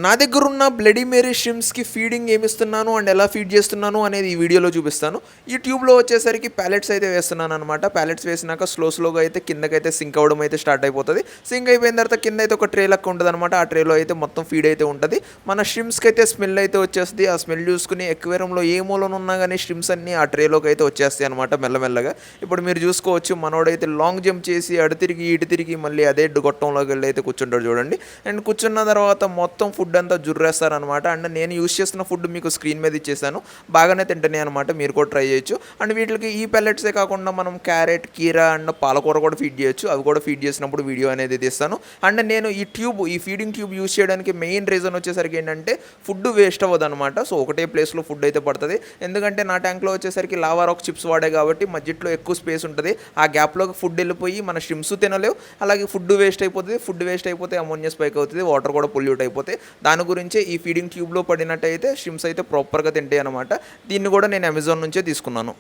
నా దగ్గర ఉన్న బ్లడీ మేరీ షిమ్స్కి ఫీడింగ్ ఏమిస్తున్నాను అండ్ ఎలా ఫీడ్ చేస్తున్నాను అనేది ఈ వీడియోలో చూపిస్తాను. ఈ ట్యూబ్లో వచ్చేసరికి ప్యాలెట్స్ అయితే వేస్తున్నాను అనమాట. ప్యాలెట్స్ వేసినాక స్లోగా అయితే కిందకైతే సింక్ అవ్వడం అయితే స్టార్ట్ అయిపోతుంది. సింక్ అయిపోయిన తర్వాత కింద అయితే ఒక ట్రే లెక్క ఉంటుంది అనమాట. ఆ ట్రేలో అయితే మొత్తం ఫీడ్ అయితే ఉంటుంది. మన షిమ్స్కి అయితే స్మెల్ అయితే వచ్చేస్తుంది. ఆ స్మెల్ చూసుకుని ఎక్వేరియంలో ఏ మూలన ఉన్నా కానీ షిమ్స్ అన్నీ ఆ ట్రేలోకి అయితే వచ్చేస్తాయి అనమాట మెల్లమెల్లగా. ఇప్పుడు మీరు చూసుకోవచ్చు, మనోడైతే లాంగ్ జంప్ చేసి అటు తిరిగి ఇటు తిరిగి మళ్ళీ అదే గొట్టంలోకి వెళ్ళి అయితే కూర్చుంటాడు చూడండి. అండ్ కూర్చున్న తర్వాత మొత్తం ఫుడ్ అంతా జుర్రేస్తారనమాట. అండ్ నేను యూస్ చేస్తున్న ఫుడ్ మీకు స్క్రీన్ మీద ఇచ్చేసాను, బాగానే తింటున్నాయి అనమాట. మీరు కూడా ట్రై చేయొచ్చు. అండ్ వీటికి ఈ పెల్లెట్సే కాకుండా మనం క్యారెట్, కీరా అండ్ పాలకూర కూడా ఫీడ్ చేయొచ్చు. అవి కూడా ఫీడ్ చేసినప్పుడు వీడియో అనేది తీస్తాను. అండ్ నేను ఈ ఫీడింగ్ ట్యూబ్ యూస్ చేయడానికి మెయిన్ రీజన్ వచ్చేసరికి ఏంటంటే ఫుడ్ వేస్ట్ అవ్వదు అనమాట. సో ఒకటే ప్లేస్లో ఫుడ్ అయితే పడుతుంది. ఎందుకంటే నా ట్యాంక్లో వచ్చేసరికి లావా రాక్ చిప్స్ వాడే కాబట్టి మధ్యలో ఎక్కువ స్పేస్ ఉంటుంది. ఆ గ్యాప్లోకి ఫుడ్ వెళ్ళిపోయి మన షిమ్స్ తినలేవు, అలాగే ఫుడ్ వేస్ట్ అయిపోతుంది. ఫుడ్ వేస్ట్ అయిపోతే అమోనియా స్పైక్ అవుతుంది, వాటర్ కూడా పొల్యూట్ అయిపోతాయి. దాని గురించే ఈ ఫీడింగ్ ట్యూబ్లో పడినట్టయితే షిమ్స్ అయితే ప్రాపర్గా తింటాయి అనమాట. దీన్ని కూడా నేను అమెజాన్ నుంచే తీసుకున్నాను.